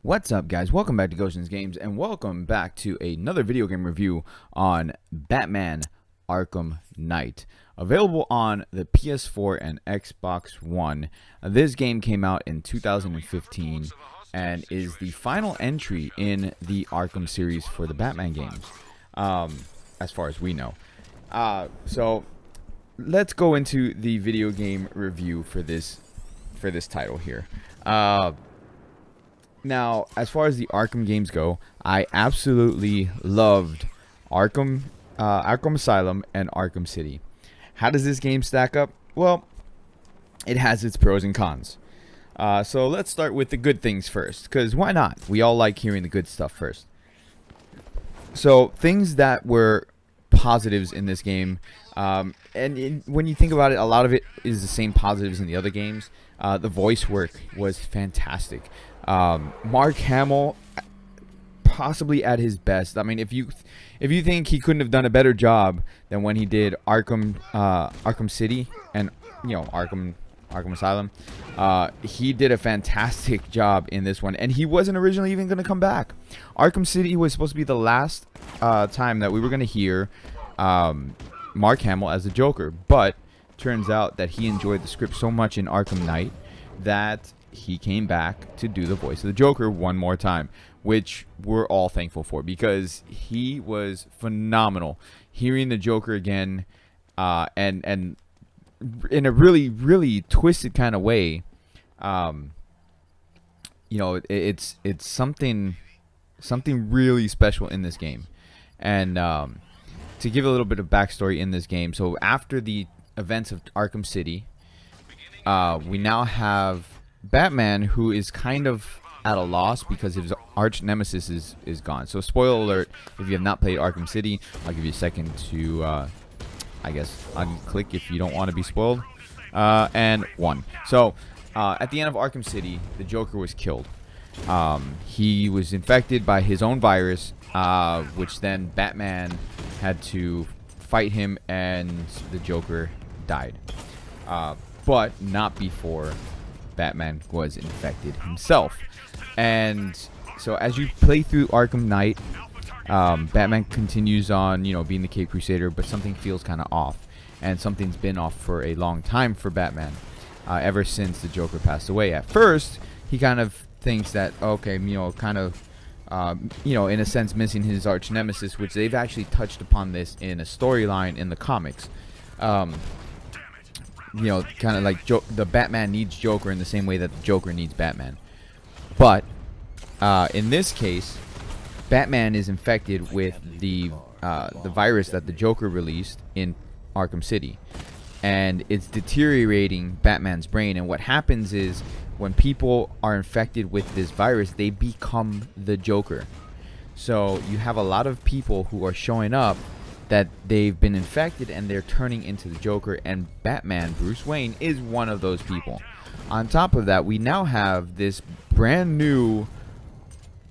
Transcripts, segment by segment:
What's up, guys? Welcome back to Gotians Games, and welcome back to another video game review on Batman Arkham Knight. Available on the PS4 and Xbox One. This game came out in 2015 and is the final entry in the Arkham series for the Batman games, as far as we know. So let's go into the video game review for this title here. Now, as far as the Arkham games go, I absolutely loved Arkham Asylum and Arkham City. How does this game stack up? Well, it has its pros and cons. So let's start with the good things first, because why not? We all like hearing the good stuff first. So things that were positives in this game, when you think about it, a lot of it is the same positives in the other games. The voice work was fantastic. Mark Hamill, possibly at his best. I mean, if you think he couldn't have done a better job than when he did Arkham City and Arkham Asylum, he did a fantastic job in this one, and he wasn't originally even going to come back. Arkham City was supposed to be the last time that we were going to hear Mark Hamill as the Joker, but turns out that he enjoyed the script so much in Arkham Knight that he came back to do the voice of the Joker one more time, which we're all thankful for, because he was phenomenal. Hearing the Joker again, and in a really twisted kind of way, it's something really special in this game. And to give a little bit of backstory in this game, so after the events of Arkham City, we now have Batman, who is kind of at a loss because his arch nemesis is gone. So spoiler alert, if you have not played Arkham City, I'll give you a second to I guess unclick if you don't want to be spoiled. And 1. So at the end of Arkham City, the Joker was killed. He was infected by his own virus, which then Batman had to fight him, and the Joker died. But not before Batman was infected himself. And so as you play through Arkham Knight, Batman continues on, being the Cape Crusader, but something feels kind of off. And something's been off for a long time for Batman, ever since the Joker passed away. At first, he kind of thinks that, okay, in a sense missing his arch nemesis, which they've actually touched upon this in a storyline in the comics. Kind of like the Batman needs Joker in the same way that the Joker needs Batman. But in this case, Batman is infected with the virus that the Joker released in Arkham City, and it's deteriorating Batman's brain. And what happens is, when people are infected with this virus, they become the Joker. So you have a lot of people who are showing up that they've been infected and they're turning into the Joker, and Batman, Bruce Wayne, is one of those people. On top of that, we now have this brand new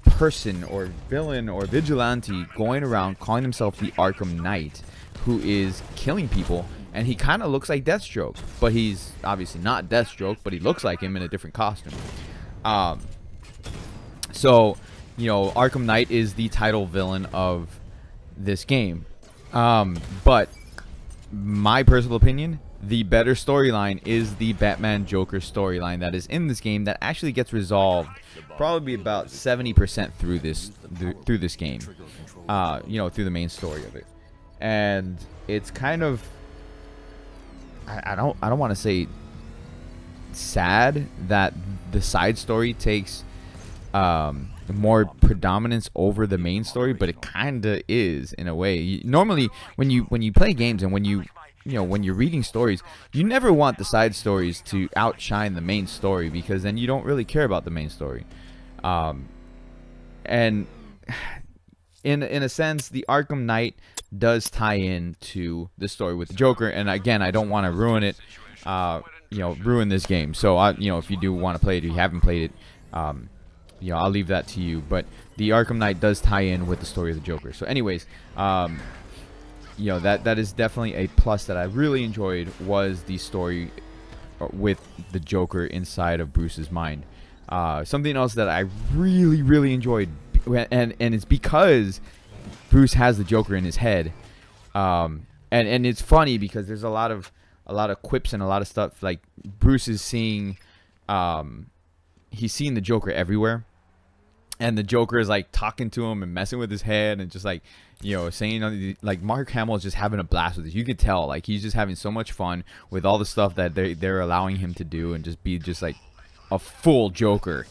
person or villain or vigilante going around calling himself the Arkham Knight, who is killing people, and he kind of looks like Deathstroke, but he's obviously not Deathstroke, but he looks like him in a different costume. So Arkham Knight is the title villain of this game. But my personal opinion, the better storyline is the Batman Joker storyline that is in this game, that actually gets resolved probably about 70% through this game, through the main story of it. And it's kind of, I don't want to say sad that the side story takes more predominance over the main story, but it kind of is in a way. Normally when you play games and when you're reading stories, you never want the side stories to outshine the main story, because then you don't really care about the main story. And in a sense, the Arkham Knight does tie in to the story with the Joker. And again, I don't want to ruin it, ruin this game. So if you do want to play it, if you haven't played it, I'll leave that to you. But the Arkham Knight does tie in with the story of the Joker. So anyways, that is definitely a plus that I really enjoyed, was the story with the Joker inside of Bruce's mind. Something else that I really enjoyed, and it's because Bruce has the Joker in his head, and it's funny because there's a lot of quips and a lot of stuff. Like Bruce is seeing, he's seeing the Joker everywhere, and the Joker is like talking to him and messing with his head and just like, you know, saying, like, Mark Hamill is just having a blast with this. You could tell, like, he's just having so much fun with all the stuff that they're allowing him to do and just be just like a full Joker.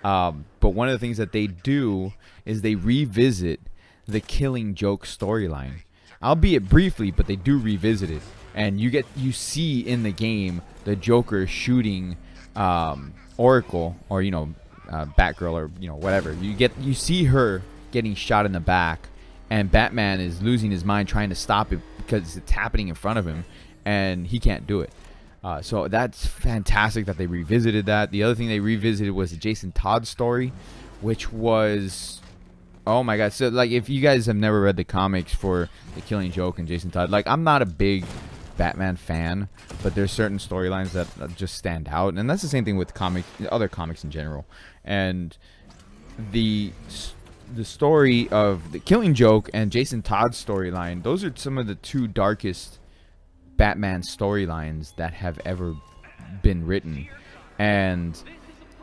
But one of the things that they do is they revisit the Killing Joke storyline, albeit briefly, but they do revisit it, and you see in the game the Joker shooting Oracle, or Batgirl, or whatever. You see her getting shot in the back, and Batman is losing his mind trying to stop it because it's happening in front of him, and he can't do it. So that's fantastic that they revisited that. The other thing they revisited was the Jason Todd story, which was, oh my god. So like, if you guys have never read the comics for the Killing Joke and Jason Todd, like, I'm not a big Batman fan, but there's certain storylines that just stand out, and that's the same thing with other comics in general. And the story of the Killing Joke and Jason Todd's storyline, those are some of the two darkest Batman storylines that have ever been written. And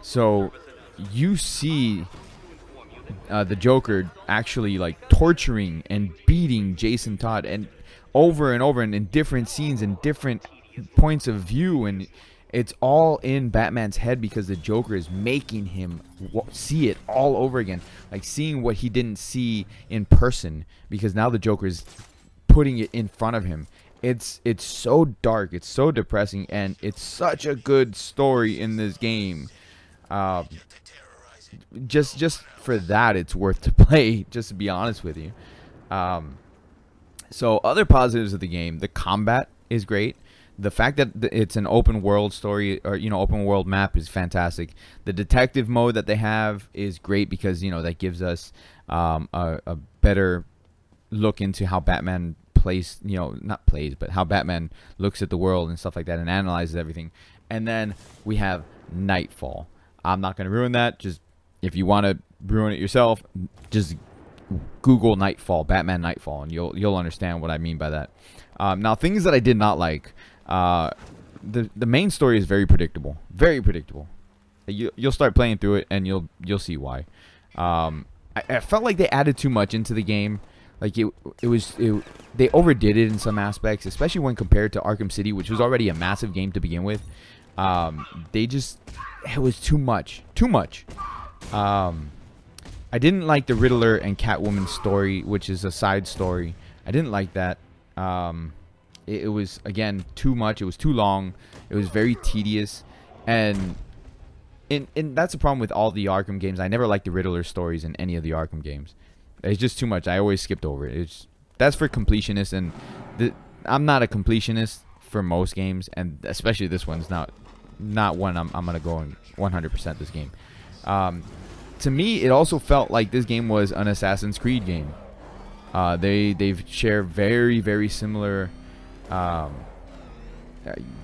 so you see the Joker actually like torturing and beating Jason Todd, and over and over, and in different scenes and different points of view, and it's all in Batman's head because the Joker is making him see it all over again, like seeing what he didn't see in person, because now the Joker is putting it in front of him. It's so dark, it's so depressing, and it's such a good story in this game. Just for that, it's worth to play, just to be honest with you. So other positives of the game: the combat is great. The fact that it's an open world story, or open world map, is fantastic. The detective mode that they have is great because that gives us a better look into how Batman plays, not plays, but how Batman looks at the world and stuff like that, and analyzes everything. And then we have Nightfall. I'm not going to ruin that. Just if you want to ruin it yourself, just Google Nightfall, Batman Nightfall, and you'll understand what I mean by that. Now, things that I did not like. The main story is very predictable. Very predictable. You'll start playing through it and you'll see why. I felt like they added too much into the game. Like they overdid it in some aspects, especially when compared to Arkham City, which was already a massive game to begin with. It was too much. Too much. I didn't like the Riddler and Catwoman story, which is a side story. I didn't like that. It was, again, too much. It was too long. It was very tedious. And that's the problem with all the Arkham games. I never liked the Riddler stories in any of the Arkham games. It's just too much. I always skipped over it. That's for completionists, and I'm not a completionist for most games, and especially this one's not one I'm going to go in 100% this game. To me, it also felt like this game was an Assassin's Creed game. They've shared very similar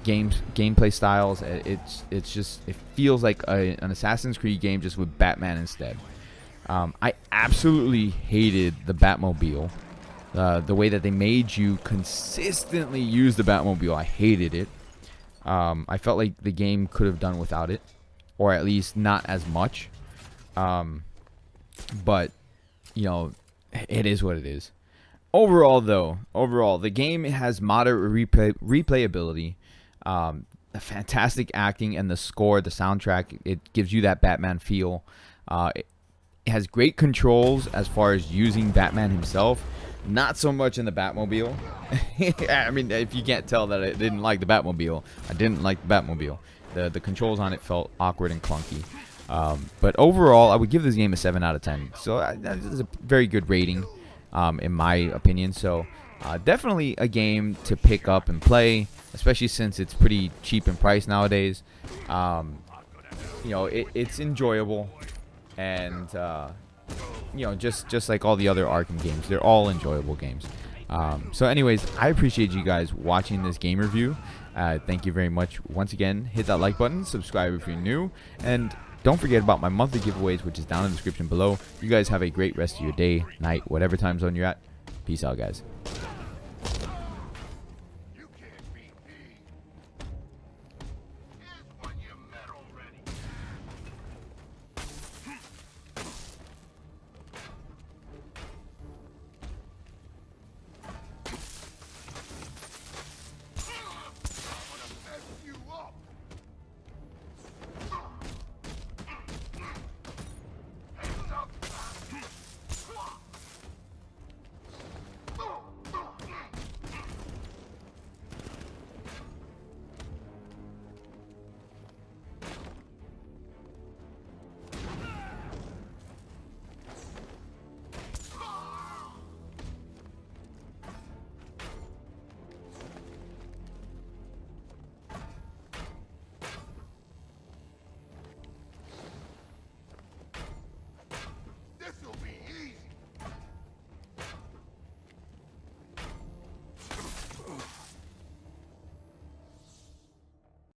gameplay styles. It feels like an Assassin's Creed game, just with Batman instead. I absolutely hated the Batmobile. The way that they made you consistently use the Batmobile, I hated it. I felt like the game could have done without it, or at least not as much. But it is what it is. Overall, the game has moderate replayability, the fantastic acting, and the score, the soundtrack. It gives you that Batman feel. It has great controls as far as using Batman himself. Not so much in the Batmobile. I mean, if you can't tell that I didn't like the Batmobile, I didn't like the Batmobile. The controls on it felt awkward and clunky. But overall, I would give this game a 7 out of 10. So that is a very good rating, in my opinion. So definitely a game to pick up and play, especially since it's pretty cheap in price nowadays. It's enjoyable, and just like all the other Arkham games, they're all enjoyable games. So anyways, I appreciate you guys watching this game review. Thank you very much. Once again, hit that like button, subscribe if you're new, and Don't forget about my monthly giveaways, which is down in the description below. You guys have a great rest of your day, night, whatever time zone you're at. Peace out, guys.